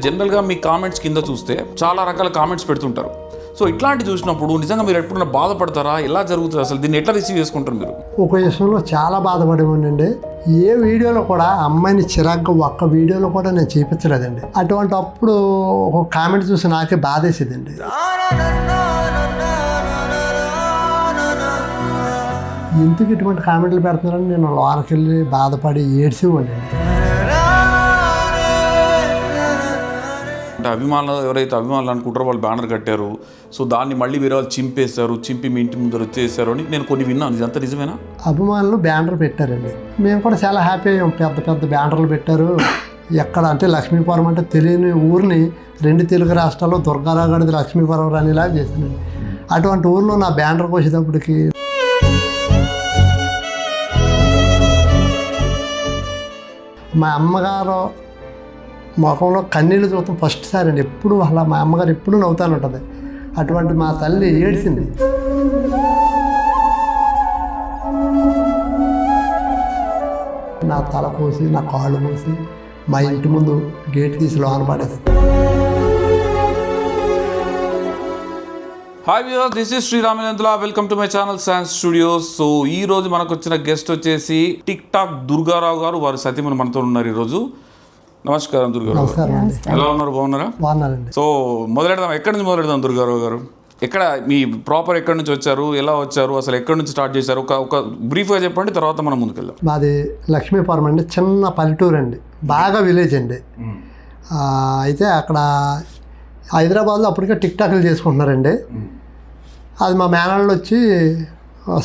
జనరల్గా మీ కామెంట్స్ కింద చూస్తే చాలా రకాల కామెంట్స్ పెడుతుంటారు. సో ఇట్లాంటి చూసినప్పుడు నిజంగా మీరు ఎప్పుడైనా బాధపడతారా? ఎలా జరుగుతుంది అసలు? దీన్ని ఎట్లా రిసీవ్ చేసుకుంటారు మీరు? ఒక విషయంలో చాలా బాధపడేవాడినండి. ఏ వీడియోలో కూడా అమ్మాయిని చిరాగ్గా ఒక్క వీడియోలో కూడా నేను చూపించలేదండి. అటువంటి అప్పుడు ఒక కామెంట్ చూసి నాకే బాధేసేదండి. ఎందుకు ఇటువంటి కామెంట్లు పెడుతున్నారని నేను లోనకి వెళ్ళి బాధపడి ఏడ్చేవాడిని. అంటే అభిమానులు ఎవరైతే అభిమానులు అనుకుంటారో వాళ్ళు బ్యానర్ కట్టారు, సో దాన్ని మళ్ళీ వేరే వాళ్ళు చింపేశారు, చింపి మీ ఇంటి ముందర వచ్చేసారు అని నేను కొన్ని విన్నాను. ఇదంతా నిజమేనా? అభిమానులు బ్యానర్ పెట్టారండి. మేము కూడా చాలా హ్యాపీ అయ్యాం. పెద్ద పెద్ద బ్యానర్లు పెట్టారు. ఎక్కడ అంటే లక్ష్మీపురం అంటే తెలియని ఊరిని 2 తెలుగు రాష్ట్రాల్లో దుర్గారావు గడిది లక్ష్మీపురం అనేలా చేశానండి. అటువంటి ఊర్లో నా బ్యానర్కి వచ్చేటప్పటికి మా అమ్మగారు ముఖంలో కన్నీళ్ళు చూస్తాం ఫస్ట్ సారి అండి. ఎప్పుడు అలా మా అమ్మగారు ఎప్పుడు నవ్వుతాను ఉంటుంది. అటువంటి మా తల్లి ఏడ్చింది. నా తల పోసి నా కాళ్ళు పోసి మా ఇంటి ముందు గేట్ తీసి లోన పడేది. Hi viewers, this is Sreeramachandra. Welcome to my channel science studios. So ఈ రోజు మనకు వచ్చిన గెస్ట్ వచ్చేసి టిక్ టాక్ దుర్గారావు గారు. వారి సతీమణి మనతో ఉన్నారు ఈరోజు. నమస్కారం దుర్గారావు. నమస్కారం అండి. ఎలా ఉన్నారు? బాగున్నారా? బాగున్నారండి. సో మొదలెడదాం. ఎక్కడి నుంచి మొదలెడదాం దుర్గారావు గారు? ఎక్కడ మీ ప్రాపర్ ఎక్కడి నుంచి వచ్చారు, ఎలా వచ్చారు, అసలు ఎక్కడి నుంచి స్టార్ట్ చేశారు? ఒక బ్రీఫ్గా చెప్పండి, తర్వాత మనం ముందుకెళ్దాం. మాది లక్ష్మీపురం అండి. చిన్న పల్లెటూరు అండి, బాగా విలేజ్ అండి. అయితే అక్కడ హైదరాబాద్లో అప్పటికే టిక్ టాక్లు చేసుకుంటున్నారండి. అది మా మేనళ్ళు వచ్చి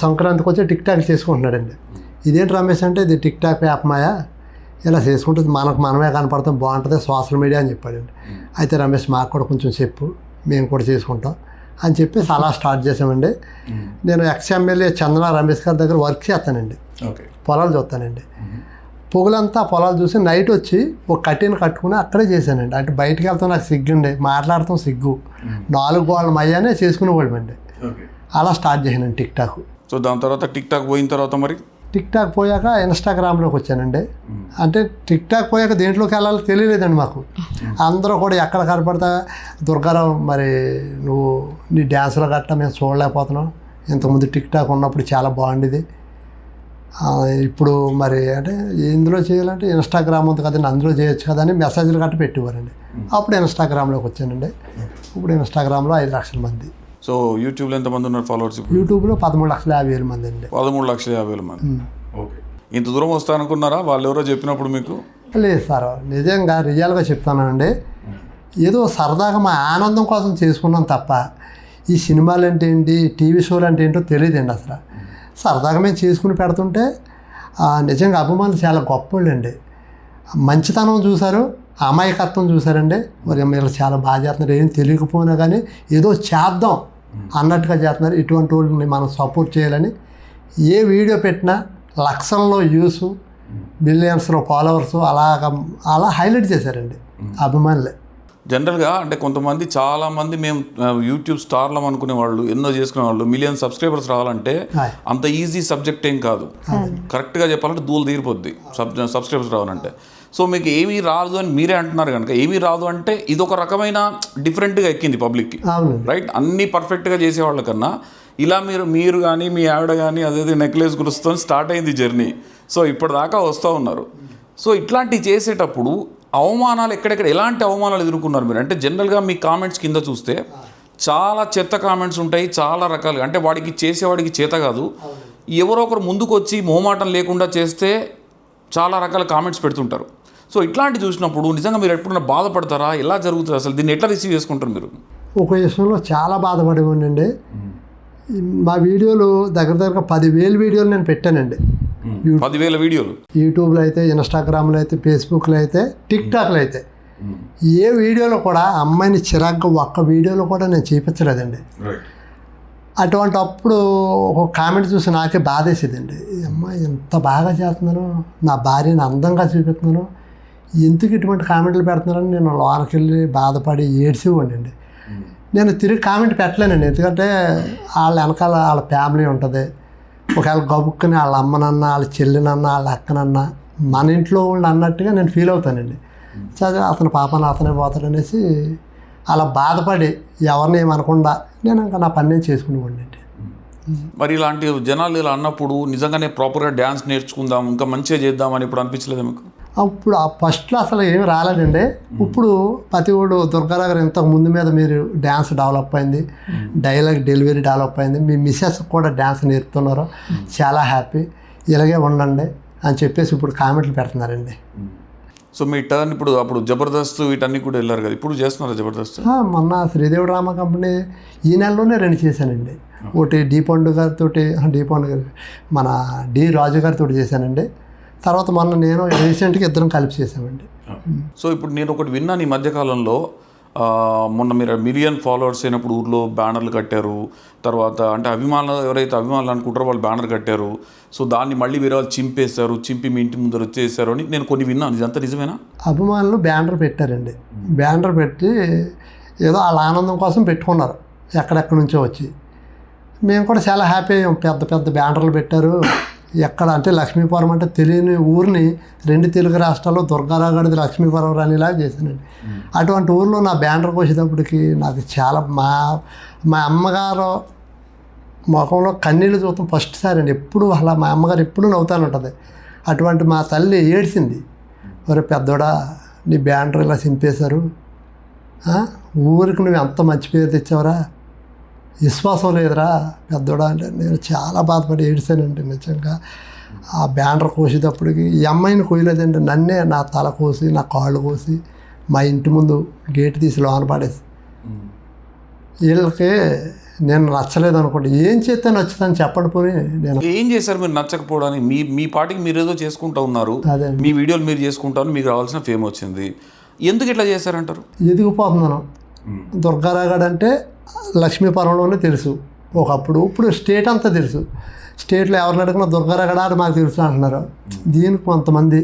సంక్రాంతికి వచ్చి టిక్ టాక్లు చేసుకుంటున్నాడండి. ఇదేంటి రమేష్ అంటే, ఇది టిక్ టాక్ యాప్మాయా, ఇలా చేసుకుంటుంది, మనమే కనపడతాం, బాగుంటుంది సోషల్ మీడియా అని చెప్పాడండి. అయితే రమేష్ మాకు కూడా కొంచెం చెప్పు, మేము కూడా చేసుకుంటాం అని చెప్పేసి అలా స్టార్ట్ చేసామండి. నేను ఎక్స్ఎమ్మెల్యే చందన రమేష్ గారి దగ్గర వర్క్ చేస్తానండి. పొలాలు చూస్తానండి. పొగలంతా పొలాలు చూసి నైట్ వచ్చి ఒక కట్టెను కట్టుకుని అక్కడే చేశానండి. అంటే బయటకు వెళ్తాం నాకు సిగ్గుండే, మాట్లాడతాం సిగ్గు, 4 గోళ్ళ మయ్యానే చేసుకునేవాళ్ళమండి. అలా స్టార్ట్ చేశానండి టిక్ టాక్. సో దాని తర్వాత టిక్ టాక్ పోయిన తర్వాత మరి టిక్ టాక్ పోయాక ఇన్స్టాగ్రామ్లోకి వచ్చానండి. అంటే టిక్ టాక్ పోయాక దేంట్లోకి వెళ్ళాలో తెలియలేదండి మాకు. అందరూ కూడా ఎక్కడ కనపడతా దుర్గారావు మరి నువ్వు నీ డ్యాన్సులు గట్ట మేము చూడలేకపోతున్నాం, ఇంతకుముందు టిక్ టాక్ ఉన్నప్పుడు చాలా బాగుండేది, ఇప్పుడు మరి అంటే ఇందులో చేయాలంటే ఇన్స్టాగ్రామ్ ఉంది కదండి, అందులో చేయొచ్చు కదా అని మెసేజ్లు గట్ట పెట్టేవారండి. అప్పుడు ఇన్స్టాగ్రామ్లోకి వచ్చానండి. ఇప్పుడు ఇన్స్టాగ్రామ్లో 5 లక్షల మంది. సో యూట్యూబ్లో ఎంతమంది ఉన్నారు ఫాలోవర్స్? యూట్యూబ్లో 13,50,000 మంది అండి. 13,50,000 మంది. ఓకే. ఇంత దూరం వస్తానుకున్నారా వాళ్ళు ఎవరో చెప్పినప్పుడు మీకు? లేదు సార్, నిజంగా రియల్గా చెప్తానండి. ఏదో సరదాగా మా ఆనందం కోసం చేసుకున్నాం తప్ప ఈ సినిమాలు అంటే ఏంటి, టీవీ షోలు అంటే ఏంటో తెలియదండి. అసలు సరదాగా మేము చేసుకుని పెడుతుంటే నిజంగా అభిమానులు చాలా గొప్పవాళ్ళండి. మంచితనం చూశారు, అమాయకత్వం చూశారండి. మరి మీరు చాలా బాగా చేస్తున్నారు, ఏం తెలియకపోయినా కానీ ఏదో చేద్దాం అన్నట్టుగా చేస్తున్నారు. ఇటువంటి వాళ్ళని మనం సపోర్ట్ చేయాలని ఏ వీడియో పెట్టినా లక్షల్లో వ్యూస్, బిలియన్స్లో ఫాలోవర్స్ అలా హైలైట్ చేశారండి అభిమానులే. జనరల్గా అంటే కొంతమంది చాలామంది మేము యూట్యూబ్ స్టార్లం అనుకునే వాళ్ళు, ఎన్నో చేసుకునే వాళ్ళు, మిలియన్ సబ్స్క్రైబర్స్ రావాలంటే అంత ఈజీ సబ్జెక్ట్ ఏం కాదు. కరెక్ట్గా చెప్పాలంటే దూలు తీరిపోద్ది సబ్స్క్రైబర్స్ రావాలంటే. సో మీకు ఏమీ రాదు అని మీరే అంటున్నారు కనుక, ఏమీ రాదు అంటే ఇది ఒక రకమైన డిఫరెంట్గా ఎక్కింది పబ్లిక్కి, రైట్? అన్నీ పర్ఫెక్ట్గా చేసేవాళ్ళ కన్నా ఇలా మీరు కానీ మీ ఆవిడ కానీ అదే నెక్లెస్ గురుస్తూ స్టార్ట్ అయింది జర్నీ. సో ఇప్పటిదాకా వస్తూ ఉన్నారు. సో ఇట్లాంటివి చేసేటప్పుడు అవమానాలు ఎక్కడెక్కడ, ఎలాంటి అవమానాలు ఎదుర్కొన్నారు మీరు? అంటే జనరల్గా మీ కామెంట్స్ కింద చూస్తే చాలా చెత్త కామెంట్స్ ఉంటాయి, చాలా రకాలుగా. అంటే వాడికి చేసేవాడికి చేత కాదు, ఎవరో ఒకరు ముందుకు వచ్చి మొహమాటం లేకుండా చేస్తే చాలా రకాల కామెంట్స్ పెడుతుంటారు. సో ఇట్లాంటి చూసినప్పుడు నిజంగా మీరు ఎప్పుడైనా బాధపడతారా? ఎలా జరుగుతుంది అసలు? దీన్ని ఎట్లా రిసీవ్ చేసుకుంటారు మీరు? ఒక విషయంలో చాలా బాధపడేవాడినండి. మా వీడియోలు దగ్గర 10,000 వీడియోలు నేను పెట్టానండి. 10,000 వీడియోలు యూట్యూబ్లో అయితే, ఇన్స్టాగ్రామ్లో అయితే, ఫేస్బుక్లో అయితే, టిక్ టాక్లో అయితే ఏ వీడియోలో కూడా అమ్మాయిని చిరాగ్గా ఒక్క వీడియోలో కూడా నేను చూపించలేదండి. అటువంటి అప్పుడు ఒక కామెంట్ చూసి నాకే బాధేసేదండి. అమ్మాయి ఎంత బాగా చేస్తున్నాను, నా భార్యని అందంగా చూపిస్తున్నాను, ఎందుకు ఇటువంటి కామెంట్లు పెడుతున్నారని నేను లోనకి వెళ్ళి బాధపడి ఏడ్చేవాడినండి. నేను తిరిగి కామెంట్ పెట్టలేనండి, ఎందుకంటే వాళ్ళ వెనకాల వాళ్ళ ఫ్యామిలీ ఉంటుంది. ఒకవేళ గబుక్కుని వాళ్ళ అమ్మనన్నా, వాళ్ళ చెల్లినన్నా, వాళ్ళ అక్కనన్నా మన ఇంట్లో ఉండి అన్నట్టుగా నేను ఫీల్ అవుతానండి. చదివి అతని పాపను అతనే పోతాడనేసి అలా బాధపడి ఎవరిని ఏమనకుండా నేను ఇంకా నా పని నేను చేసుకునేవాడిని అండి. మరి ఇలాంటి జనాలు ఇలా అన్నప్పుడు నిజంగానే ప్రాపర్గా డ్యాన్స్ నేర్చుకుందాం, ఇంకా మంచిగా చేద్దామని ఇప్పుడు అనిపించలేదు మీకు? అప్పుడు ఆ ఫస్ట్లో అసలు ఏమి రాలేదండి. ఇప్పుడు ప్రతి ఒడు దుర్గారావు గారు ఇంతకు ముందు మీద మీరు డ్యాన్స్ డెవలప్ అయింది, డైలాగ్ డెలివరీ డెవలప్ అయింది, మీ మిస్సెస్ కూడా డ్యాన్స్ నేర్పుతున్నారు, చాలా హ్యాపీ, ఇలాగే ఉండండి అని చెప్పేసి ఇప్పుడు కామెంట్లు పెడుతున్నారండి. సో మీ టర్న్ ఇప్పుడు అప్పుడు జబర్దస్త్ వీటన్నీ కూడా వెళ్ళారు కదా, ఇప్పుడు చేస్తున్నారా జబర్దస్త్? మొన్న శ్రీదేవి డ్రామా కంపెనీ ఈ నెలలోనే 2 చేశానండి. ఒకటి డి పండు గారితో, మన డి రాజు గారితో చేశానండి. తర్వాత మొన్న నేను రీసెంట్గా ఇద్దరం కలిపి చేసామండి. సో ఇప్పుడు నేను ఒకటి విన్నాను ఈ మధ్యకాలంలో, మొన్న మీరు 1 మిలియన్ ఫాలోవర్స్ అయినప్పుడు ఊర్లో బ్యానర్లు కట్టారు, తర్వాత అంటే అభిమానులు ఎవరైతే అభిమానులు అనుకుంటారో వాళ్ళు బ్యానర్ కట్టారు, సో దాన్ని మళ్ళీ వేరే వాళ్ళు చింపి మీ ఇంటి ముందర వచ్చేసారు అని నేను కొన్ని విన్నాను. ఇదంతా నిజమేనా? అభిమానులు బ్యానర్ పెట్టారండి. బ్యానర్ పెట్టి ఏదో వాళ్ళ ఆనందం కోసం పెట్టుకున్నారు ఎక్కడెక్కడి నుంచో వచ్చి. మేము కూడా చాలా హ్యాపీ అయ్యాం. పెద్ద పెద్ద బ్యానర్లు పెట్టారు. ఎక్కడ అంటే లక్ష్మీపురం అంటే తెలియని ఊరిని 2 తెలుగు రాష్ట్రాల్లో దుర్గారావు గడిది లక్ష్మీపురం రానిలాగా చేశానండి. అటువంటి ఊర్లో నా బ్యానర్కి వచ్చేటప్పటికి నాకు చాలా మా అమ్మగారు ముఖంలో కన్నీళ్ళు చూస్తాం ఫస్ట్ సారి అండి. ఎప్పుడు అలా మా అమ్మగారు ఎప్పుడు నవ్వుతానే ఉంటుంది. అటువంటి మా తల్లి ఏడ్చింది, ఒరే పెద్దోడా నీ బ్యానర్ ఇలా చింపేశారు, ఊరికి నువ్వు ఎంత మంచి పేరు తెచ్చావురా, విశ్వాసం లేదురా పెద్దోడా అంటే. నేను చాలా బాధపడి ఏడ్చానండి నిజంగా. ఆ బ్యానర్ కోసేటప్పటికి ఈ అమ్మాయిని కోయలేదండి, నన్నే నా తల కోసి నా కాళ్ళు కోసి మా ఇంటి ముందు గేటు తీసి లోన పడేసి. వీళ్ళకి నేను నచ్చలేదు అనుకోండి, ఏం చేస్తే నచ్చుతుందని చెప్పండి. పోనీ నేను ఏం చేశారు మీరు నచ్చకపోవడానికి? మీ పాటికి మీరు ఏదో చేసుకుంటూ ఉన్నారు, అదే మీ వీడియోలు మీరు చేసుకుంటారు, మీకు రావాల్సిన ఫేమ్ వచ్చింది, ఎందుకు ఇట్లా చేశారంటారు? ఎదిగిపోతున్నాను. దుర్గారావు అంటే లక్ష్మీపురంలోనే తెలుసు ఒకప్పుడు, ఇప్పుడు స్టేట్ అంతా తెలుసు. స్టేట్లో ఎవరిని అడిగినా దుర్గారావు అని మాకు తెలుసు అంటున్నారు. దీనికి కొంతమంది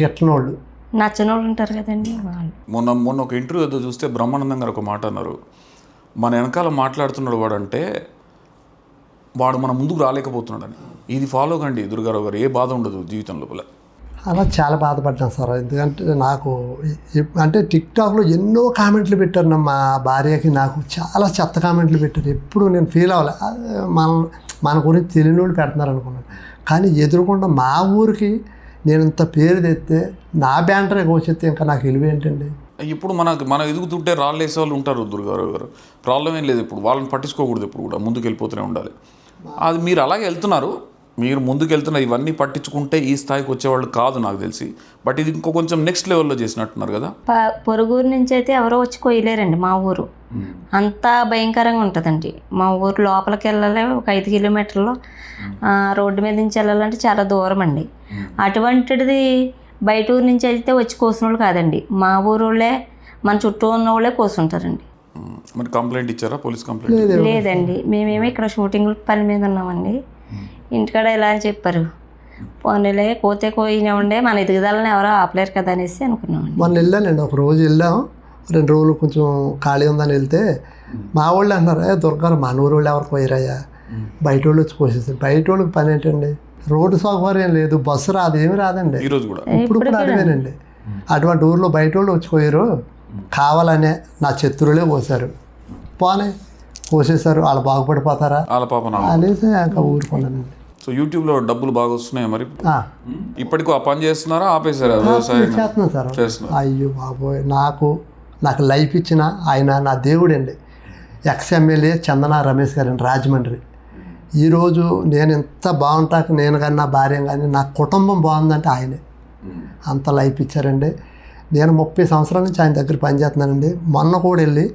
గిట్టనోళ్ళు నచ్చనోళ్ళు ఉంటారు కదండి వాళ్ళు. మొన్న ఒక ఇంటర్వ్యూ ఏదో చూస్తే బ్రహ్మానందం గారు ఒక మాట అన్నారు, మన వెనకాల మాట్లాడుతున్నాడు వాడంటే వాడు మన ముందుకు రాలేకపోతున్నాడని. ఇది ఫాలో కండి దుర్గారావు గారు, ఏ బాధ ఉండదు జీవితం లోపల. అలా చాలా బాధపడ్డాను సార్. ఎందుకంటే నాకు అంటే టిక్టాక్లో ఎన్నో కామెంట్లు పెట్టారు, మా భార్యకి నాకు చాలా చెత్త కామెంట్లు పెట్టారు. ఎప్పుడు నేను ఫీల్ అవ్వలే, మన గురించి తెలియని వాళ్ళు పెడుతున్నారు అనుకున్నాను. కానీ ఎదురుకుండా మా ఊరికి నేను ఇంత పేరు తెస్తే నా బ్యానరే కోసేస్తే ఇంకా నాకు విలువ ఏంటండి? ఇప్పుడు మనం ఎదుగుతుంటే రాళ్ళు వేసే వాళ్ళు ఉంటారు దుర్గారావు గారు, ప్రాబ్లం ఏం లేదు. ఇప్పుడు వాళ్ళని పట్టించుకోకూడదు, ఇప్పుడు కూడా ముందుకు వెళ్ళిపోతూనే ఉండాలి. అది మీరు అలాగే వెళ్తున్నారు, మీరు ముందుకు వెళ్తున్నారు. ఇవన్నీ పట్టించుకుంటే ఈ స్థాయికి వచ్చేవాళ్ళు కాదు నాకు తెలిసి. బట్ ఇది ఇంకో కొంచెం నెక్స్ట్ లెవెల్లో చేసినట్టున్నారు కదా. పొరుగురు నుంచి అయితే ఎవరో వచ్చి కొయ్యలేరండి మా ఊరు. అంతా భయంకరంగా ఉంటుందండి మా ఊరు. లోపలికి వెళ్ళాలి, ఒక 5 కిలోమీటర్లు రోడ్డు మీద నుంచి వెళ్ళాలంటే చాలా దూరం అండి. అటువంటిది బయట ఊరు నుంచి అయితే వచ్చి కోసిన వాళ్ళు కాదండి, మా ఊరు వాళ్ళే, మన చుట్టూ ఉన్న వాళ్ళే కోసుంటారండి. మరి కంప్లైంట్ ఇచ్చారా? Police complaint? లేదండి, మేమేమో ఇక్కడ షూటింగ్ పని మీద ఉన్నామండి. ఇంటికాడ ఇలా చెప్పారు, పోనీలే కోతే కోయినా మన ఎదుగుదలని ఎవరో ఆపలేరు కదా అనేసి అనుకున్నామండి. మొన్న వెళ్ళానండి, ఒక రోజు వెళ్ళాం, 2 రోజులు కొంచెం ఖాళీ ఉందని వెళ్తే మా వాళ్ళు అంటున్నారు, దుర్గారావు మన ఊరు వాళ్ళు ఎవరు పోయిరాయా, బయట వాళ్ళు వచ్చి కోసేసారు. బయట వాళ్ళకి పని ఏంటండి, రోడ్డు సౌకర్యం లేదు, బస్సు రాదు, ఏమి రాదండి. ఈరోజు కూడా ఇప్పుడు అడిగానండి, అటువంటి ఊర్లో బయట వాళ్ళు వచ్చి పోయారు, కావాలనే నా శత్రువులే కోసారు, పోనీ కోసేసారు, వాళ్ళు బాగుపడిపోతారా వాళ్ళ పాప అనేసి ఇంకా ఊరుకున్నానండి. సో యూట్యూబ్లో డబ్బులు బాగా వస్తున్నాయి మరి? ఇప్పటికీ ఆ పని చేస్తున్నారా, ఆపేసారా వ్యవసాయం? చేస్తున్నాను సార్. చేస్తున్నారు. అయ్యో బాబోయ్, నాకు లైఫ్ ఇచ్చిన ఆయన నా దేవుడండి. ఎక్స్-ఎమ్మెల్యే చందన రమేష్ గారండి, రాజమండ్రి. ఈరోజు నేను ఎంత బాగుంటాక నేను కానీ నా భార్య కానీ నా కుటుంబం బాగుందంటే ఆయనే. అంత లైఫ్ ఇచ్చారండి. నేను 30 సంవత్సరాల నుంచి ఆయన దగ్గర పనిచేస్తున్నానండి. మొన్న కూడా వెళ్ళి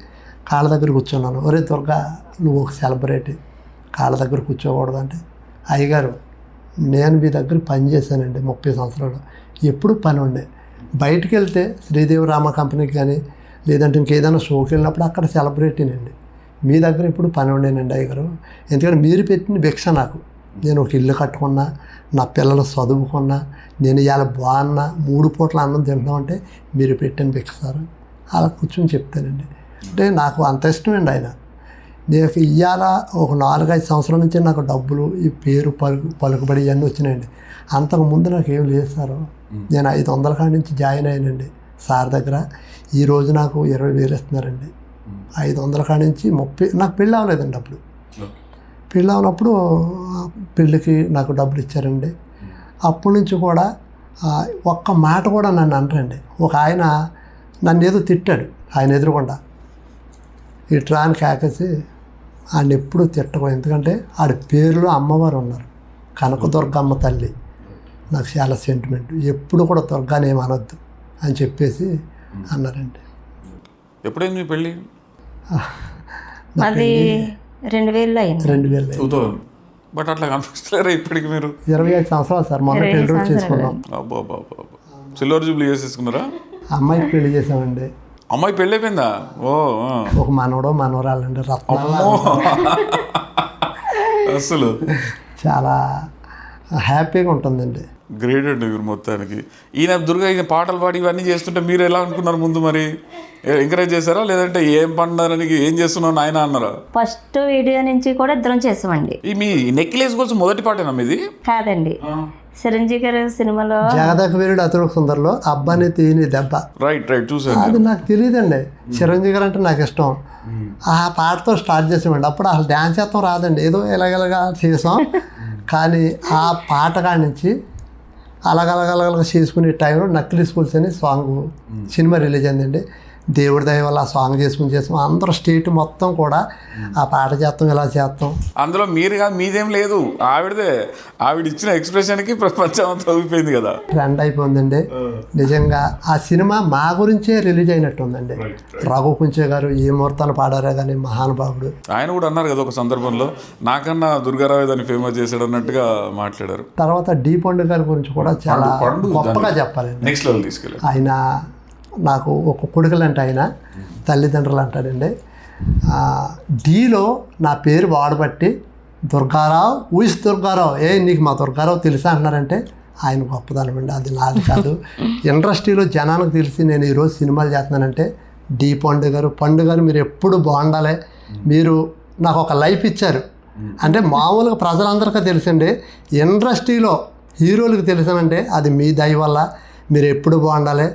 కాళ్ళ దగ్గర కూర్చున్నాను, ఒరే దుర్గా నువ్వు ఒక సెలబ్రిటీ, కాళ్ళ దగ్గర కూర్చోకూడదు అంటే, అయ్యగారు నేను మీ దగ్గర పని చేశానండి 30 సంవత్సరాలు, ఎప్పుడు పని ఉండే. బయటికి వెళ్తే శ్రీదేవి డ్రామా కంపెనీకి కానీ లేదంటే ఇంకేదైనా షోకి వెళ్ళినప్పుడు అక్కడ సెలబ్రిటీనండి. మీ దగ్గర ఇప్పుడు పని ఉండేనండి అయ్యగారు, ఎందుకంటే మీరు పెట్టిన భిక్ష నాకు. నేను ఒక ఇల్లు కట్టుకున్నా, నా పిల్లలు చదువుకున్నా, నేను ఇవాళ బాగున్నా, 3 పూట్ల అన్నం తింటున్నామంటే మీరు పెట్టిన భిక్ష సార్. అలా కూర్చొని చెప్తానండి. అంటే నాకు అంత ఇష్టమండి ఆయన. నేను ఇవాళ ఒక 4-5 సంవత్సరాల నుంచి నాకు డబ్బులు ఈ పేరు పలుకుబడి ఇవన్నీ వచ్చినాయండి. అంతకుముందు నాకు ఏం లేదు సార్. నేను 500 కాడి నుంచి జాయిన్ అయ్యానండి సార్ దగ్గర. ఈరోజు నాకు 20,000 ఇస్తున్నారండి. 500 కాడి నుంచి 30. నాకు పెళ్ళి అవ్వలేదండి అప్పుడు. పెళ్ళి అవునప్పుడు పెళ్ళికి నాకు డబ్బులు ఇచ్చారండి. అప్పటి నుంచి కూడా ఒక్క మాట కూడా నన్ను అనరండి. ఒక ఆయన నన్ను ఏదో తిట్టాడు ఆయన ఎదురుకుండా, ఇట్రా అని కాకేసి ఆయన ఎప్పుడూ తిట్టకు. ఎందుకంటే ఆడి పేరులో అమ్మవారు ఉన్నారు, కనకదుర్గమ్మ తల్లి. నాకు చాలా సెంటిమెంట్. ఎప్పుడు కూడా దుర్గాని ఏమి అనొద్దు అని చెప్పేసి అన్నారండి. ఎప్పుడైంది మీ పెళ్ళి? అది 2000 అయింది. 2000. బట్ అట్లా కనిపిస్తలేరా ఇప్పటికి మీరు? 25 సంవత్సరాలు సార్. మొన్న పెళ్లి రోజు చేసుకున్నాం. అబ్బా సిల్వర్ జూబ్లీ చేసేసుకున్నారా? అమ్మాయికి పెళ్లి చేసామండి. అమ్మాయి పెళ్ళి అయిపోయిందా? ఓ ఒక మనవడో మనవరాలండి, రత్నాలు. అసలు చాలా హ్యాపీగా ఉంటుందండి. గ్రేట్ అండి మీరు మొత్తానికి. ఈయన పాటలు పాడి ఇవన్నీ చేస్తుంటే మీరు ఎలా అనుకున్నారు ముందు? మరి ఎంకరేజ్ చేశారా లేదంటే ఏం పండారని ఏం చేస్తున్నావు నాయన అన్నారా? ఫస్ట్ వీడియో నుంచి కూడా ఇద్దరం చేసామండి. ఈ మీ నెక్లెస్ కోసం మొదటి పాటేనా మీది? కాదండి, చిరంజీవి గారి సినిమాలో జగదక వీరుడు అతడు సుందర్లో అబ్బాని తీని దెబ్బ. రైట్ చూసాను. అది నాకు తెలియదండి. చిరంజీవి గారు అంటే నాకు ఇష్టం. ఆ పాటతో స్టార్ట్ చేసామండి. అప్పుడు అసలు డ్యాన్స్ చేస్తాం రాదండి, ఏదో ఇలాగలగా చేసాం. కానీ ఆ పాట కాడి నుంచి అలగలగలగలగా చేసుకునే టైంలో నకిలీ స్కూల్స్ అని సాంగ్ సినిమా రిలీజ్ అయిందండి. దేవుడి దయ వల్ల ఆ సాంగ్ చేసాం. అందరూ స్టేట్ మొత్తం కూడా ఆ పాట చేస్తాం, ఇలా చేస్తాం. అందులో మీరు కాదు, మీదేం లేదు, ఆవిడదే. ఆవిడ ఇచ్చిన ఎక్స్ప్రెషన్కి ప్రపంచం అంతా ఊగిపోయింది కదా, ట్రెండ్ అయిపోయిందండి. నిజంగా ఆ సినిమా మా గురించే రిలీజ్ అయినట్టు ఉందండి. రఘు కుంచే గారు ఏ ముహూర్తాలు పాడారా కానీ మహానుభావుడు. ఆయన కూడా అన్నారు కదా ఒక సందర్భంలో, నాకన్నా దుర్గారావు దాన్ని ఫేమస్ చేశాడు అన్నట్టుగా మాట్లాడారు. తర్వాత డి పండు గారి గురించి కూడా చాలా గొప్పగా చెప్పాలండి. నెక్స్ట్ లెవెల్ తీసుకెళ్ళి ఆయన నాకు ఒక కొడుకులు అంటే ఆయన తల్లిదండ్రులు అంటాడండి. డీలో నా పేరు వాడబట్టి దుర్గారావు ఊయిస్ దుర్గారావు, నీకు మా దుర్గారావు తెలుసా అంటున్నారంటే ఆయన గొప్పదనం అండి. అది నాది కాదు. ఇండస్ట్రీలో జనానికి తెలిసి నేను ఈరోజు సినిమాలు చేస్తున్నానంటే డి పండు గారు మీరు ఎప్పుడు బాగుండాలి. మీరు నాకు ఒక లైఫ్ ఇచ్చారు. అంటే మామూలుగా ప్రజలందరికీ తెలుసండి, ఇండస్ట్రీలో హీరోలకు తెలుసానంటే అది మీ దయ వల్ల. మీరు ఎప్పుడు బాగుండాలి,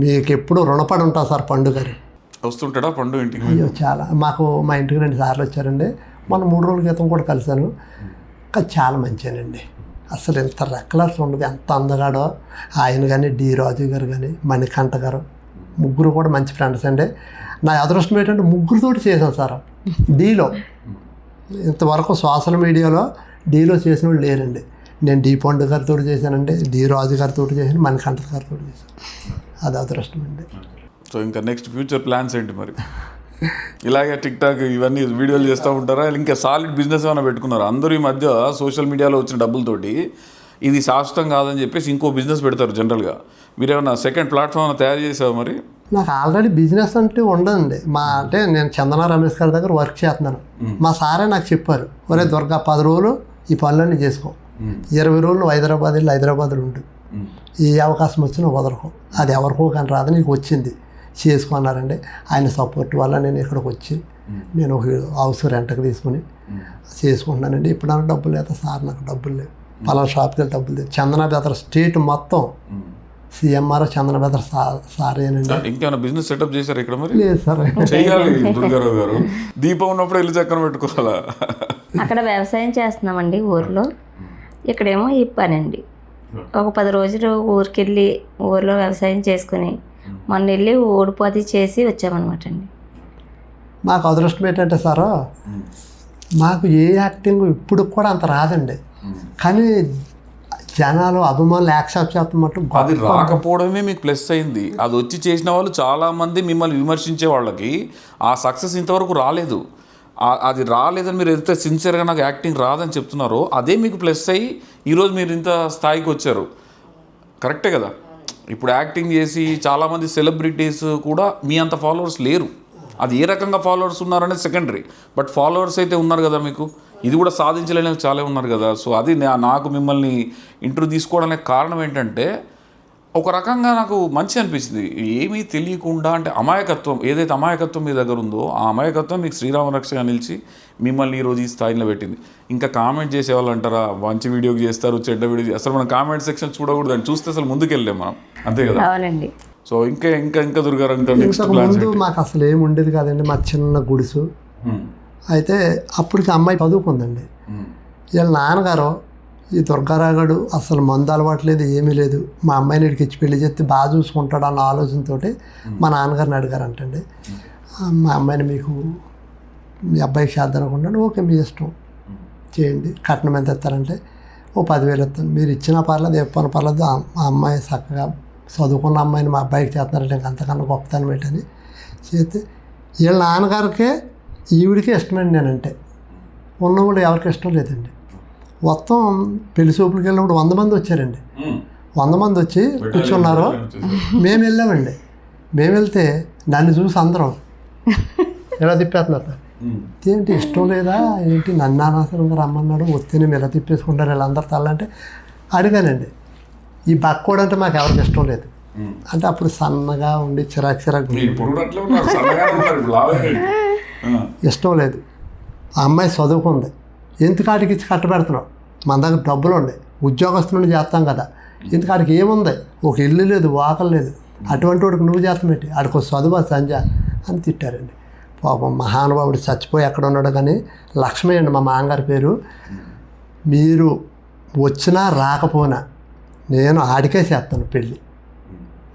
మీకు ఎప్పుడు రుణపడి ఉంటారు సార్. పండు గారు వస్తుంటాడా పండు ఇంటికి? అయ్యో చాలా. మాకు మా ఇంటికి 2 సార్లు వచ్చారండి. మొన్న 3 రోజుల క్రితం కూడా కలిశాను. కానీ చాలా మంచిగానండి. అసలు ఎంత రెక్కలర్స్ ఉండదు, ఎంత అందగాడో ఆయన కానీ, డి రాజు గారు కానీ, మణికంఠ గారు, ముగ్గురు కూడా మంచి ఫ్రెండ్స్ అండి. నా అదృష్టం ఏంటంటే ముగ్గురితోటి చేశాను సార్ డీలో. ఇంతవరకు సోషల్ మీడియాలో డీలో చేసిన వాళ్ళు లేరండి. నేను డి పండు గారితో చేశానండి, డి రాజు గారితో చేశాను, మణికంఠ గారితో చేశాను. అది అదృష్టం అండి. సో ఇంకా నెక్స్ట్ ఫ్యూచర్ ప్లాన్స్ ఏంటి మరి? ఇలాగే టిక్ టాక్ ఇవన్నీ వీడియోలు చేస్తూ ఉంటారా, ఇంకా సాలిడ్ బిజినెస్ ఏమైనా పెట్టుకున్నారా? అందరూ ఈ మధ్య సోషల్ మీడియాలో వచ్చిన డబ్బులతోటి ఇది శాశ్వతం కాదని చెప్పేసి ఇంకో బిజినెస్ పెడతారు జనరల్గా. మీరేమన్నా సెకండ్ ప్లాట్ఫామ్ తయారు చేసావు మరి? నాకు ఆల్రెడీ బిజినెస్ అంటే ఉండదండి. అంటే నేను చందన రమేష్ గారి దగ్గర వర్క్ చేస్తున్నాను. మా సారే నాకు చెప్పారు, ఒరే దుర్గా 10 రోజులు ఈ పనులన్నీ చేసుకో, 20 రోజులు హైదరాబాద్లో ఉండు, ఈ అవకాశం వచ్చినా వదలకు, అది ఎవరికో కానీ రాదు, నీకు వచ్చింది చేసుకున్నారండి. ఆయన సపోర్ట్ వల్ల నేను ఇక్కడికి వచ్చి నేను ఒక హౌస్ రెంట్కి తీసుకుని చేసుకుంటున్నానండి. ఇప్పుడు నాకు డబ్బులు లేదా సార్, నాకు డబ్బులు లేవు, పలానా షాప్కి వెళ్ళి డబ్బులు లేవు. చందన బెదర్ స్టేట్ మొత్తం సిఎంఆర్ చందన బెదర్ సారేనండి. ఇంకేమైనా బిజినెస్ సెటప్ చేశారు ఇక్కడ మరి? లేదు సార్, చేయాలి. దుర్గారావు గారు దీపం ఉన్నప్పుడు వెళ్ళి చక్కన పెట్టుకోవాలా? అక్కడ వ్యవసాయం చేస్తున్నామండి ఊర్లో, ఇక్కడేమో ఈ పని అండి. ఒక 10 రోజులు ఊరికి వెళ్ళి ఊర్లో వ్యవసాయం చేసుకుని మొన్న వెళ్ళి ఓడిపోతే చేసి వచ్చామన్నమాట అండి. మాకు అదృష్టం ఏంటంటే సార్, మాకు ఏ యాక్టింగ్ ఇప్పుడు కూడా అంత రాదండి. కానీ జనాలు అభిమానులు యాక్సెప్ట్ చేస్తున్నట్టు అది రాకపోవడమే మీకు ప్లస్ అయింది. అది వచ్చి చేసిన వాళ్ళు చాలామంది మిమ్మల్ని విమర్శించే వాళ్ళకి ఆ సక్సెస్ ఇంతవరకు రాలేదు. అది రాలేదని మీరు ఎంత సిన్సియర్గా నాకు యాక్టింగ్ రాదని చెప్తున్నారో అదే మీకు ప్లస్ అయ్యి ఈరోజు మీరు ఇంత స్థాయికి వచ్చారు. కరెక్టే కదా? ఇప్పుడు యాక్టింగ్ చేసి చాలామంది సెలబ్రిటీస్ కూడా మీ అంత ఫాలోవర్స్ లేరు. అది ఏ రకంగా ఫాలోవర్స్ ఉన్నారనేది సెకండరీ, బట్ ఫాలోవర్స్ అయితే ఉన్నారు కదా మీకు. ఇది కూడా సాధించలేని చాలా ఉన్నారు కదా. సో అది నాకు మిమ్మల్ని ఇంటర్వ్యూ తీసుకోవడానికి కారణం ఏంటంటే ఒక రకంగా నాకు మంచి అనిపించింది. ఏమీ తెలియకుండా అంటే అమాయకత్వం, ఏదైతే అమాయకత్వం మీ దగ్గర ఉందో ఆ అమాయకత్వం మీకు శ్రీరామ రక్షగా నిలిచి మిమ్మల్ని ఈరోజు ఈ స్థాయిలో పెట్టింది. ఇంకా కామెంట్ చేసేవాళ్ళు అంటారా మంచి వీడియో చేస్తారు, చెడ్డ వీడియో, అసలు మనం కామెంట్ సెక్షన్ చూడకూడదు, అని చూస్తే అసలు ముందుకు వెళ్ళాం మనం, అంతే కదా. అవునండి. సో ఇంకా ఇంకా ఇంకా దుర్గారు ఇంకా నెక్స్ట్ ఇంతకు ప్లాన్స్ ముందు మాకు అసలు ఏమి ఉండేది కాదండి, మా చిన్న గుడిసు. అయితే అప్పటికి అమ్మాయి చదువుకుందండి. వీళ్ళ నాన్నగారు ఈ దుర్గారాగడు అసలు మందు అలవాటు లేదు, ఏమీ లేదు, మా అమ్మాయిని ఇక్కడికి ఇచ్చి పెళ్లి చేస్తే బాగా చూసుకుంటాడు అన్న ఆలోచనతో మా నాన్నగారిని అడిగారంటండి. మా అమ్మాయిని మీకు మీ అబ్బాయికి చేద్దాం అనుకుంటాను, ఓకే మీ ఇష్టం చేయండి, కట్నం ఎంత ఇస్తారంటే ఓ 10,000 ఇస్తాను, మీరు ఇచ్చినా పర్లేదు ఎప్పని పర్లేదు, ఆ అమ్మాయి చక్కగా చదువుకున్న అమ్మాయిని మా అబ్బాయికి చేస్తున్నారంటే ఇంక అంతకన్నా గొప్పతనం ఏంటని చేస్తే వీళ్ళ నాన్నగారికే ఈవిడికే ఇష్టమండి. నేనంటే ఉన్న కూడా ఎవరికి ఇష్టం లేదండి. మొత్తం పెళ్లి చూపులకి వెళ్ళినప్పుడు 100 మంది వచ్చారండి. 100 మంది వచ్చి కూర్చున్నారు. మేము వెళ్ళామండి. మేము వెళ్తే నన్ను చూసి అందరం ఎలా తిప్పేస్తున్నారు, ఏంటి ఇష్టం లేదా ఏంటి, నన్ను అనవసరంగా రమ్మన్నాడు, వస్తే నేను ఎలా తిప్పేసుకుంటారు వీళ్ళందరూ తల్లంటే అడిగానండి. ఈ బక్కోడు అంటే మాకు ఎవరికి ఇష్టం లేదు అంటే అప్పుడు సన్నగా ఉండి చిరాకు ఇష్టం లేదు. ఆ అమ్మాయి చదువుకుంది, ఎందుకు ఆడికి ఇచ్చి కట్టబెడుతున్నావు, మన దగ్గర డబ్బులు ఉన్నాయి, ఉద్యోగస్తులను చేస్తాం కదా, ఎందుకు ఆడికి ఏముంది, ఒక ఇల్లు లేదు, వాకలు లేదు, అటువంటి వాడికి నువ్వు చేస్తామేంటి, ఆడికి ఒక చదువు సంజ అని తిట్టారండి. పాపం మహానుభావుడు చచ్చిపోయి ఎక్కడ ఉన్నాడు కానీ లక్ష్మి అండి మా మామగారి పేరు. మీరు వచ్చినా రాకపోయినా నేను ఆడికే చేస్తాను పెళ్ళి,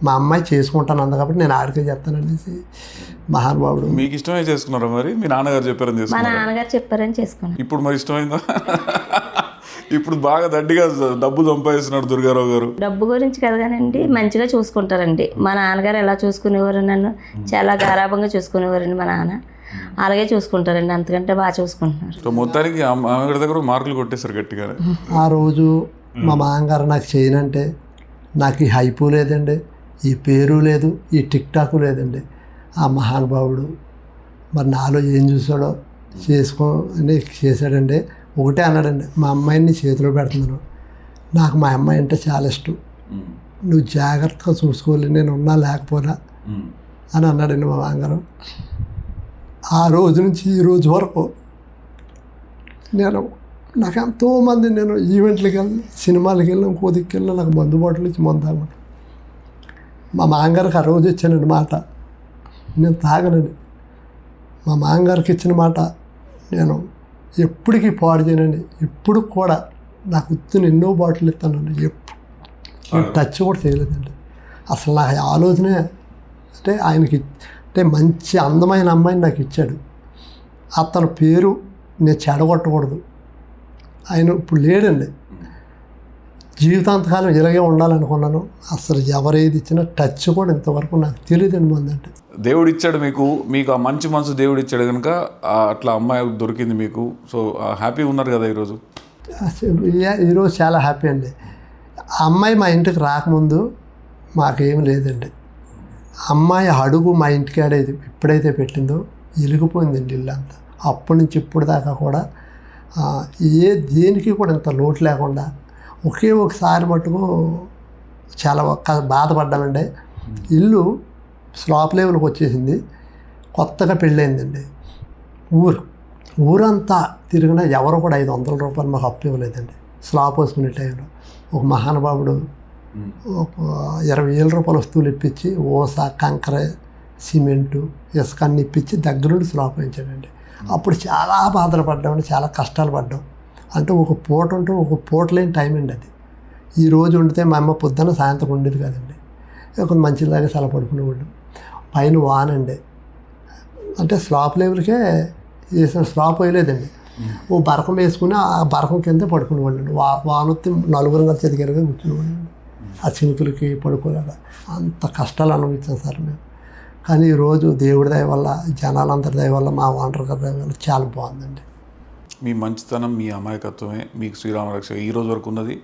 మా అమ్మాయి చేసుకుంటాను అంది కాబట్టి నేను ఆడికే చేస్తాను అనేసి మహానుభావుడు. మీకు ఇష్టమే చేసుకున్నారా మరి, మీ నాన్నగారు చెప్పారని మా చేసుకున్నారా? నాన్నగారు చెప్పారని చేసుకున్నాను. ఇప్పుడు మరి ఇష్టమైందా? ఇప్పుడు బాగా దండిగా డబ్బు సంపాదిస్తున్నాడు దుర్గారావు గారు. డబ్బు గురించి కదా కానండి, మంచిగా చూసుకుంటారండి. మా నాన్నగారు ఎలా చూసుకునేవారు, నన్ను చాలా గారాభంగా చూసుకునేవారండి మా నాన్న. అలాగే చూసుకుంటారండి, అంతకంటే బాగా చూసుకుంటున్నారు. సో మొత్తానికి ఆమె దగ్గర మార్కులు కొట్టేశారు గట్టిగానే. ఆ రోజు మా మామగారు నాకు చేయనంటే నాకు ఈ హైపు లేదండి, ఈ పేరు లేదు, ఈ టిక్ టాక్ లేదండి. ఆ మహానుభావుడు మరి నాలో ఏం చూసాడో చేసుకొని చేశాడండి. ఒకటే అన్నాడండి, మా అమ్మాయిని చేతిలో పెడుతున్నాను, నాకు మా అమ్మాయి అంటే చాలా ఇష్టం, నువ్వు జాగ్రత్తగా చూసుకోవాలి, నేను ఉన్నా లేకపోయినా అని అన్నాడండి మా మామగారు. ఆ రోజు నుంచి ఈ రోజు వరకు నాకు ఎంతోమంది, నేను ఈవెంట్లకి వెళ్ళి సినిమాలకి వెళ్ళి ఇంకో దిక్కు వెళ్ళి నాకు మందు బాటలు ఇచ్చి మందు తాగమంట. మా మామగారికి ఆ రోజు ఇచ్చానండి మాట, నేను తాగనండి. మా మామగారికి ఇచ్చిన మాట నేను ఎప్పటికీ పాడు చేయనండి. ఇప్పుడు కూడా నాకు ఉత్తిని ఎన్నో బాటిల్ ఇస్తానండి, ఎప్పుడు టచ్ కూడా చేయలేదండి. అసలు నాకు ఆలోచనే అంటే ఆయనకి అంటే మంచి అందమైన అమ్మాయిని నాకు ఇచ్చాడు. అతని పేరు నేను చెడగొట్టకూడదు, ఆయన ఇప్పుడు లేడండి, జీవితాంతకాలం ఇలాగే ఉండాలనుకున్నాను. అసలు ఎవరేది ఇచ్చినా టచ్ కూడా ఇంతవరకు నాకు తెలియదండి మందంటే. దేవుడు ఇచ్చాడు మీకు, మీకు ఆ మంచి మనసు దేవుడు ఇచ్చాడు కనుక అట్లా అమ్మాయి దొరికింది మీకు. సో హ్యాపీగా ఉన్నారు కదా ఈరోజు? ఈరోజు చాలా హ్యాపీ అండి. ఆ అమ్మాయి మా ఇంటికి రాకముందు మాకేం లేదండి. అమ్మాయి అడుగు మా ఇంటికి ఆడేది ఎప్పుడైతే పెట్టిందో వెలిగిపోయిందండి ఇల్లు అంతా. అప్పటి నుంచి ఇప్పుడు దాకా కూడా దేనికి కూడా ఇంత లోటు లేకుండా ఒకే ఒకసారి మటుకు చాలా బాధపడ్డామండి. ఇల్లు స్లాబ్ లెవెల్కి వచ్చేసింది, కొత్తగా పెళ్ళయిందండి. ఊరంతా తిరిగినా ఎవరు కూడా 500 రూపాయలు మాకు అప్పు ఇవ్వలేదండి. స్లాబ్ వేసుకునే టైంలో ఒక మహానుభావుడు ఒక 20,000 రూపాయల వస్తువులు ఇప్పించి ఓస, కంకర, సిమెంటు, ఇసుక అన్ని ఇప్పించి దగ్గరుండి స్లాబ్ వేయించాడండి. అప్పుడు చాలా బాధలు పడ్డామండి, చాలా కష్టాలు పడ్డాం. అంటే ఒక పూట ఉంటే ఒక పూట లేని టైం అండి అది. ఈ రోజు ఉండితే మా అమ్మ పొద్దున్న సాయంత్రం ఉండేది కదండి, కొంచెం మంచిలాగా సల పడుకునేవాళ్ళు. పైన వానండి, అంటే స్లాబ్ లెవెల్కే వేసిన స్లాబ్ వేయలేదండి, ఓ బరకం వేసుకుని ఆ బరకం కింద పడుకునేవాళ్ళండి. వానొత్తి నలుగురు కలిసి ఎదిగారుగా కూర్చునేవాళ్ళండి. ఆ చినుకులకి పడుకోలేక అంత కష్టాలు అనుభవించాం సార్ మేము. కానీ ఈరోజు దేవుడి దయ వల్ల, జనాలందరి దయ వల్ల, మా ఓనర్ గారి దయ వల్ల చాలా బాగుందండి. మీ మంచితనం, మీ అమాయకత్వమే మీకు శ్రీరామ రక్ష ఈ రోజు వరకు ఉన్నది.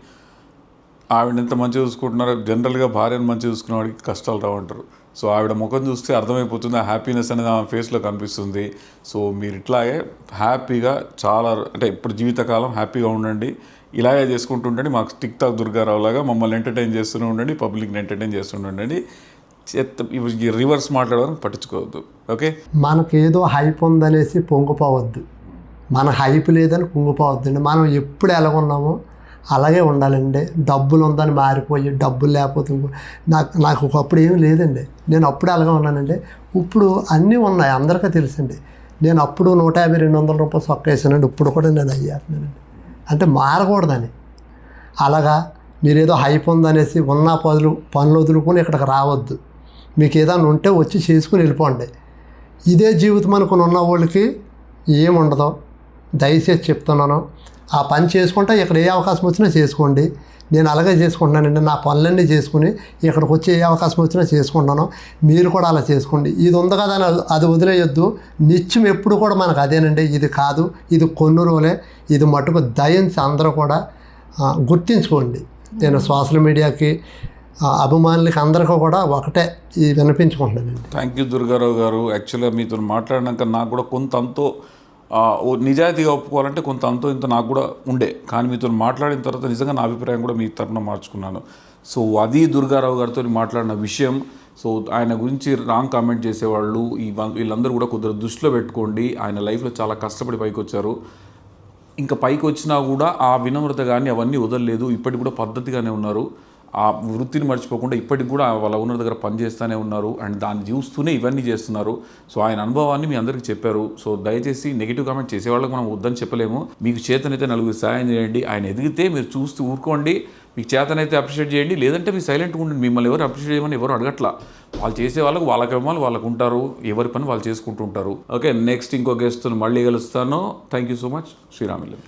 ఆవిడ ఎంత మంచిగా చూసుకుంటున్నారో, జనరల్గా భార్యను మంచిగా చూసుకునే వాడికి కష్టాలు రావంటారు. సో ఆవిడ ముఖం చూస్తే అర్థమైపోతుంది, ఆ హ్యాపీనెస్ అనేది ఆమె ఫేస్లో కనిపిస్తుంది. సో మీరు ఇట్లాగే హ్యాపీగా చాలా అంటే ఇప్పుడు జీవితకాలం హ్యాపీగా ఉండండి. ఇలాగే చేసుకుంటూ ఉండండి. మాకు టిక్ టాక్ దుర్గారావు లాగా మమ్మల్ని ఎంటర్టైన్ చేస్తూనే ఉండండి, పబ్లిక్ని ఎంటర్టైన్ చేస్తూనే ఉండండి. ఈ రివర్స్ మాట్లాడడానికి పట్టించుకోవద్దు. ఓకే, మనకేదో హైప్ ఉందనేసి పొంగిపోవద్దు, మన హైప్ లేదని కుంగిపోవద్దండి. మనం ఎప్పుడు ఎలాగున్నామో అలాగే ఉండాలండి. డబ్బులు ఉందని మారిపోయి డబ్బులు లేకపోతే నాకు ఒకప్పుడు ఏమీ లేదండి, నేను అప్పుడు అలాగే ఉన్నానండి. ఇప్పుడు అన్నీ ఉన్నాయి, అందరికీ తెలుసండి. నేను అప్పుడు 150-200 రూపాయలు సొక్క వేసానండి, ఇప్పుడు కూడా నేను అయ్యానండి. అంటే మారకూడదని. అలాగా మీరేదో హైప్ ఉందనేసి ఉన్న పనులు వదులుకొని ఇక్కడికి రావద్దు. మీకు ఏదైనా ఉంటే వచ్చి చేసుకుని వెళ్ళిపోండి. ఇదే జీవితం అనుకుని ఉన్న వాళ్ళకి ఏముండదు. దయచేసి చెప్తున్నాను, ఆ పని చేసుకుంటే ఇక్కడ ఏ అవకాశం వచ్చినా చేసుకోండి. నేను అలాగే చేసుకుంటున్నానండి, నా పనులన్నీ చేసుకుని ఇక్కడికి వచ్చి ఏ అవకాశం వచ్చినా చేసుకుంటున్నాను. మీరు కూడా అలా చేసుకోండి. ఇది ఉంది కదా అని అది వదిలేయొద్దు. నిత్యం ఎప్పుడు కూడా మనకు అదేనండి, ఇది కాదు, ఇది కొన్ని రోజులే, ఇది మటుకు దయించి అందరూ కూడా గుర్తించుకోండి. నేను సోషల్ మీడియాకి అభిమానులకి అందరికీ కూడా ఒకటే ఇది వినిపించుకుంటున్నానండి. థ్యాంక్ యూ దుర్గారావు గారు. యాక్చువల్గా మీతో మాట్లాడినాక నాకు కూడా కొంత అంతో నిజాయితీగా ఒప్పుకోవాలంటే కొంత అంతో ఇంత నాకు కూడా ఉండే, కానీ మీతో మాట్లాడిన తర్వాత నిజంగా నా అభిప్రాయం కూడా మీ తరపున మార్చుకున్నాను. సో అది దుర్గారావు గారితో మాట్లాడిన విషయం. సో ఆయన గురించి రాంగ్ కామెంట్ చేసేవాళ్ళు వీళ్ళందరూ కూడా కొద్దిగా దృష్టిలో పెట్టుకోండి. ఆయన లైఫ్లో చాలా కష్టపడి పైకి వచ్చారు. ఇంకా పైకి వచ్చినా కూడా ఆ వినమ్రత కానీ అవన్నీ వదలలేదు. ఇప్పటికి కూడా పద్ధతిగానే ఉన్నారు. ఆ వృత్తిని మర్చిపోకుండా ఇప్పటికి కూడా వాళ్ళ ఓనర్ దగ్గర పనిచేస్తూనే ఉన్నారు అండ్ దాన్ని చూస్తూనే ఇవన్నీ చేస్తున్నారు. సో ఆయన అనుభవాన్ని మీ అందరికీ చెప్పారు. సో దయచేసి నెగిటివ్ కామెంట్ చేసేవాళ్ళకి మనం వద్దని చెప్పలేము. మీకు చేతనైతే నలుగురు సాయం చేయండి. ఆయన ఎదిగితే మీరు చూస్తూ ఊరుకోండి. మీకు చేతనైతే అప్రిషియేట్ చేయండి, లేదంటే మీరు సైలెంట్గా ఉండండి. మిమ్మల్ని ఎవరు అప్రిషియేట్ చేయమని ఎవరు అడగట్లా. వాళ్ళు చేసే వాళ్ళకి వాళ్ళ కర్మాలు వాళ్ళకు ఉంటారు, ఎవరి పని వాళ్ళు చేసుకుంటూ ఉంటారు. ఓకే, నెక్స్ట్ ఇంకో గెస్ట్తో మళ్ళీ కలుస్తాను. Thank you so much. శ్రీరామిల్లు.